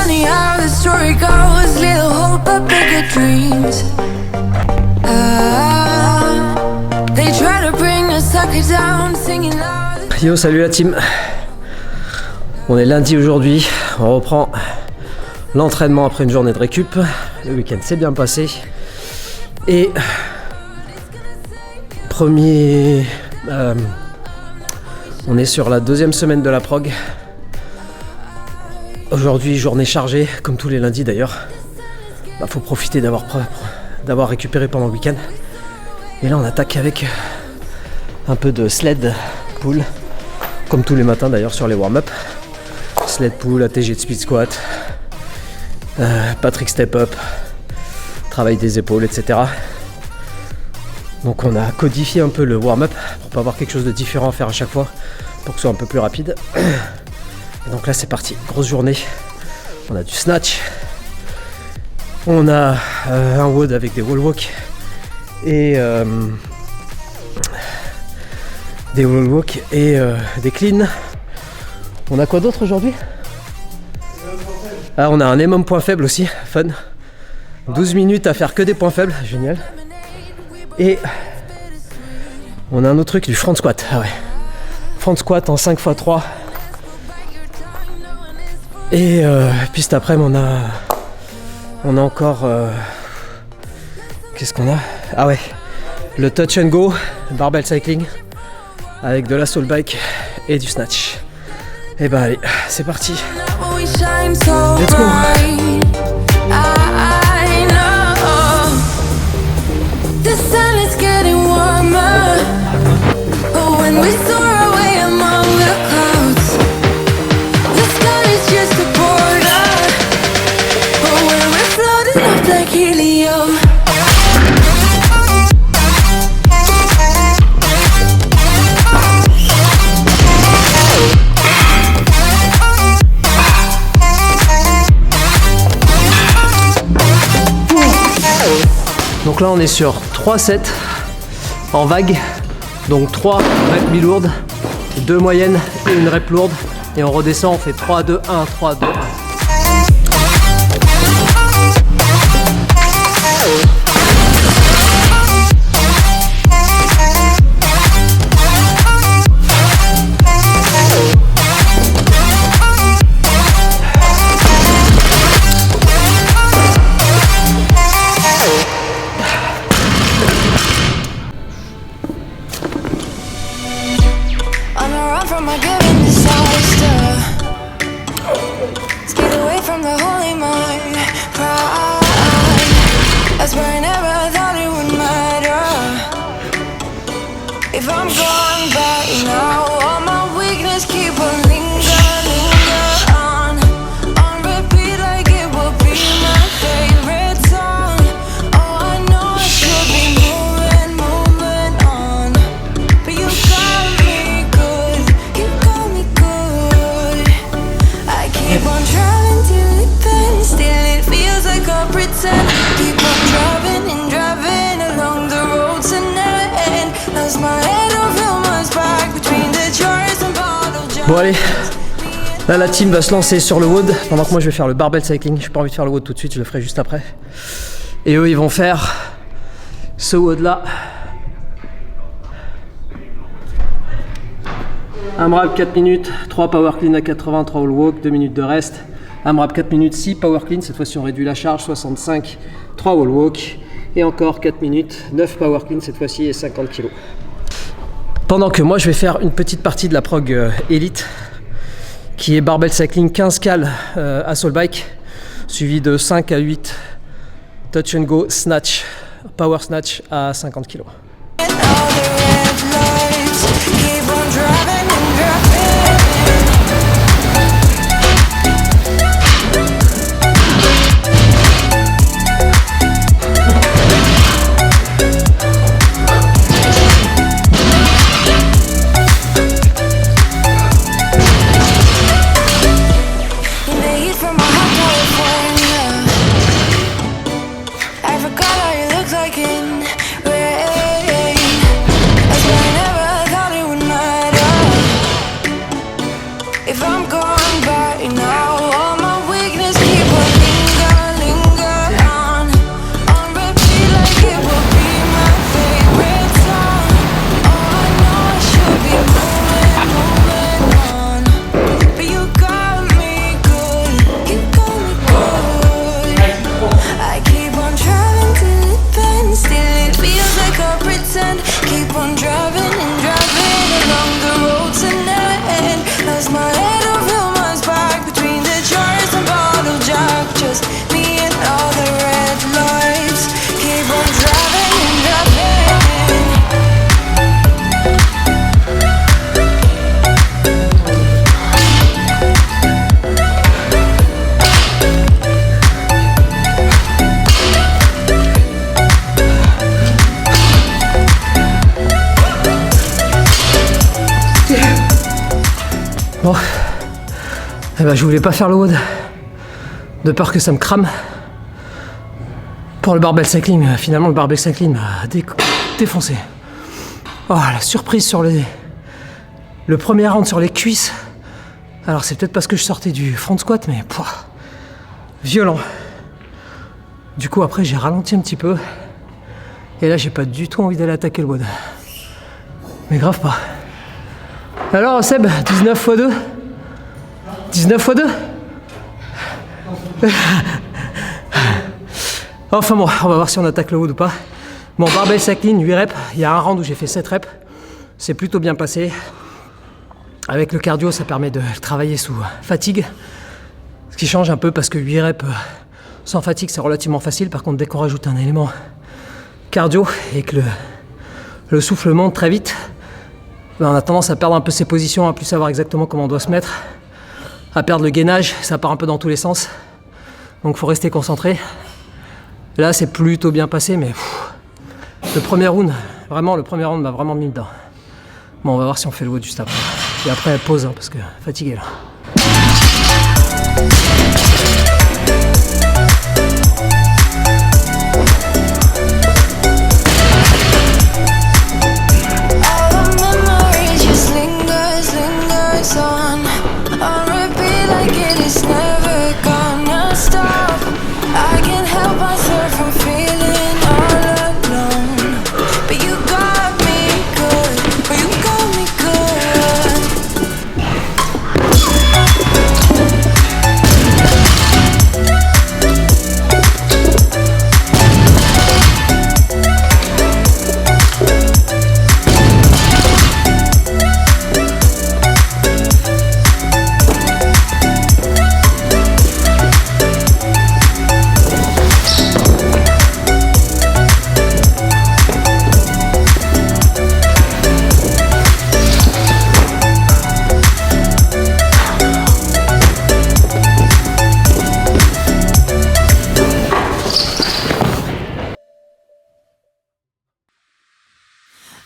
funny how the story goes. Little hope but bigger dreams. They try to bring a sucker down, singing loud. Yo, salut la team. On est lundi aujourd'hui, on reprend l'entraînement après une journée de récup. Le week-end s'est bien passé. Et on est sur la deuxième semaine de la prog. Aujourd'hui, journée chargée, comme tous les lundis d'ailleurs. Faut profiter d'avoir récupéré pendant le week-end. Et là, on attaque avec un peu de sled pull, comme tous les matins d'ailleurs sur les warm-up. Sled pull, ATG de speed squat, Patrick step up, travail des épaules, etc. Donc on a codifié un peu le warm-up pour pas avoir quelque chose de différent à faire à chaque fois, pour que ce soit un peu plus rapide. Et donc là c'est parti, grosse journée. On a du snatch, on a un WOD avec des wall walk et des cleans. On a quoi d'autre aujourd'hui? Ah, on a un minimum point faible aussi, fun. 12 minutes à faire que des points faibles, génial. Et on a un autre truc, du front squat. Ah ouais. Front squat en 5x3. Et puis cet après-midi on a encore qu'est-ce qu'on a? Ah ouais, le touch and go, barbell cycling avec de la soul bike et du snatch. Et ben allez, c'est parti. Let's go. The sun is getting warmer, but when we soar away among the clouds, the sky is just a border, but when we're floating up like helium. Donc là on est sur 3 sets en vague, donc 3 reps mi-lourdes, 2 moyennes et une rep lourde, et on redescend, on fait 3, 2, 1, 3, 2, 1. From a given disaster, skate away from the holy mind. Pride, that's where I never thought it would matter. If I'm gone back now, all my weakness keep on linger on repeat like it will be my favorite song. Oh, I know I should be moving on, but you got me good. Keep on driving till it bends, still it feels like I pretend. Keep on driving along the road to never end. Lost my head, don't feel my spark between the jars and bottle. Bon allez, là la team va se lancer sur le WOD, pendant que moi je vais faire le barbell cycling. J'ai pas envie de faire le WOD tout de suite, je le ferai juste après. Et eux ils vont faire ce WOD là. AMRAP 4 minutes, 3 power clean à 80, 3 wall walk, 2 minutes de reste. AMRAP 4 minutes, 6 power clean, cette fois-ci on réduit la charge, 65, 3 wall walk. Et encore 4 minutes, 9 power clean cette fois-ci et 50 kg. Pendant que moi je vais faire une petite partie de la prog élite, qui est barbell cycling 15 cales à soul bike, suivi de 5 à 8 touch and go snatch, power snatch à 50 kg. I forgot how you look like in rain. That's why I never Eh ben, je voulais pas faire le WOD de peur que ça me crame. Pour le barbell cycling, finalement le barbell cycling m'a défoncé. Oh, la surprise sur le premier round sur les cuisses. Alors c'est peut-être parce que je sortais du front squat, mais pouah, violent. Du coup après j'ai ralenti un petit peu. Et là j'ai pas du tout envie d'aller attaquer le WOD. Mais grave pas. Alors Seb, 19 x 2 19 x 2 Enfin bon, on va voir si on attaque le WOD ou pas. Bon, barbell cycling, 8 reps. Il y a un round où j'ai fait 7 reps. C'est plutôt bien passé. Avec le cardio, ça permet de travailler sous fatigue. Ce qui change un peu parce que 8 reps sans fatigue, c'est relativement facile. Par contre, dès qu'on rajoute un élément cardio et que le souffle monte très vite, ben on a tendance à perdre un peu ses positions, à plus savoir exactement comment on doit se mettre, à perdre le gainage, ça part un peu dans tous les sens. Donc il faut rester concentré. Là, c'est plutôt bien passé, mais le premier round m'a vraiment mis dedans. Bon, on va voir si on fait le WOD juste après. Et après, pause, hein, parce que fatigué là. All the memories just lingers on repeat like it is never gonna stop. I can't help myself from feeling all alone, but you got me good, but you got me good.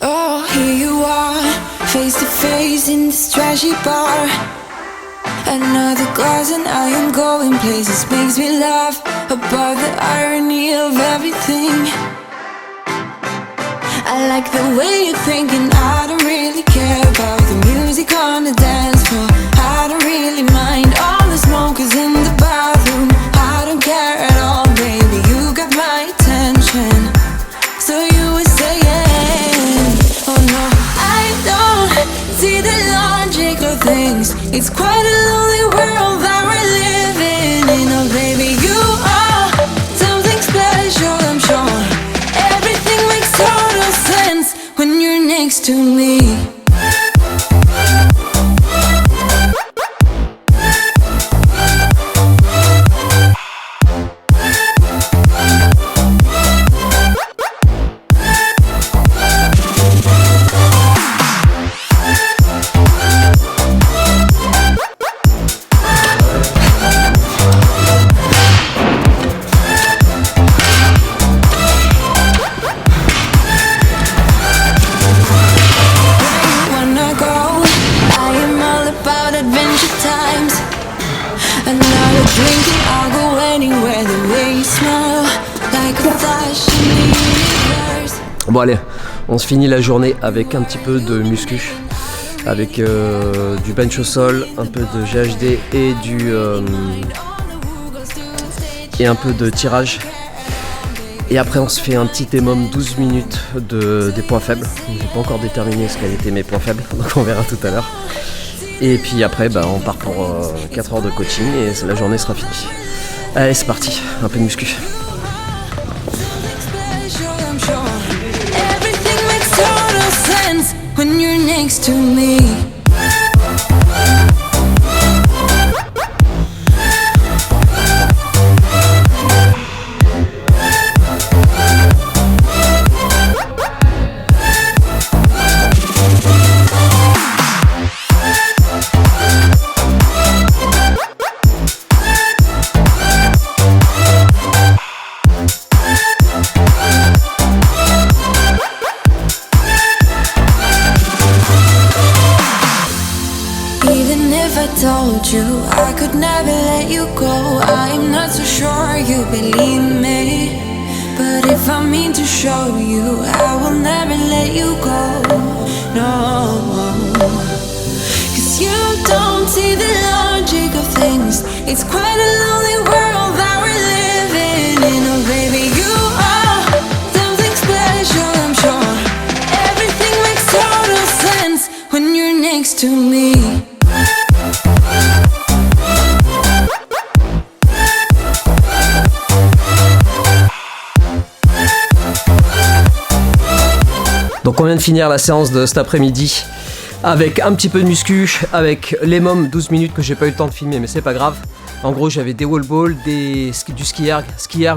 Oh, here you are, face to face in this trashy bar. Another glass and I am going places. Makes me laugh about the irony of everything. I like the way you're thinking. I don't really care about the music on the dance floor. I don't really mind all the smokers in the bathroom. I don't care at all, baby. You got my attention. So you were saying, oh no, I don't see the logic of things. It's quite a lonely world that we're living in. Oh baby, you are something special, I'm sure. Everything makes total sense when you're next to me. Wanna go? I am all about adventure times. Another drink and I'll go anywhere. The way you smile, like a flash in the universe. Bon allez, on se finit la journée avec un petit peu de muscu. Avec du bench au sol, un peu de GHD et un peu de tirage. Et après on se fait un petit EMOM 12 minutes des points faibles. J'ai pas encore déterminé ce qu'elles étaient mes points faibles, donc on verra tout à l'heure. Et puis après on part pour 4 heures de coaching et la journée sera finie. Allez c'est parti, un peu de muscu. Special, I'm sure. Everything makes total sense when you're next to me. go. I'm not so sure you believe me, but if I mean to show you, I will never let you go. No, 'cause you don't see the logic of things. It's quite a lonely world that we're living in. Oh baby, you are something special, I'm sure. Everything makes total sense when you're next to me. Donc on vient de finir la séance de cet après-midi avec un petit peu de muscu, avec les mômes 12 minutes que j'ai pas eu le temps de filmer, mais c'est pas grave. En gros j'avais des wall balls, du ski erg,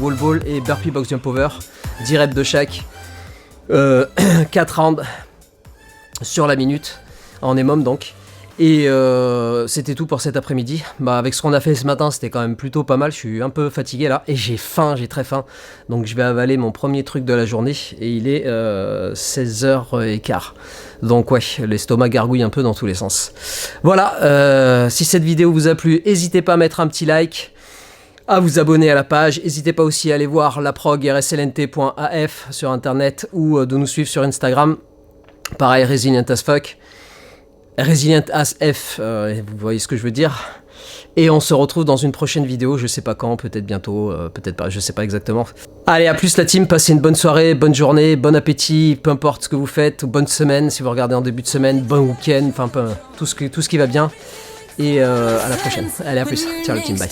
wall ball et burpee box jump over, 10 reps de chaque, 4 rounds sur la minute en EMOM donc. Et c'était tout pour cet après-midi. Bah, avec ce qu'on a fait ce matin, c'était quand même plutôt pas mal. Je suis un peu fatigué là et j'ai faim, j'ai très faim. Donc je vais avaler mon premier truc de la journée et il est 16h15. Donc ouais, l'estomac gargouille un peu dans tous les sens. Voilà, si cette vidéo vous a plu, n'hésitez pas à mettre un petit like, à vous abonner à la page. N'hésitez pas aussi à aller voir la prog rslnt.af sur internet ou de nous suivre sur Instagram. Pareil, resilient as fuck. Resilient as F, vous voyez ce que je veux dire. Et on se retrouve dans une prochaine vidéo, je sais pas quand, peut-être bientôt, peut-être pas, je sais pas exactement. Allez, à plus la team, passez une bonne soirée, bonne journée, bon appétit, peu importe ce que vous faites, bonne semaine si vous regardez en début de semaine, bon week-end, enfin tout ce qui va bien. Et à la prochaine. Allez, à plus, ciao la team, bye.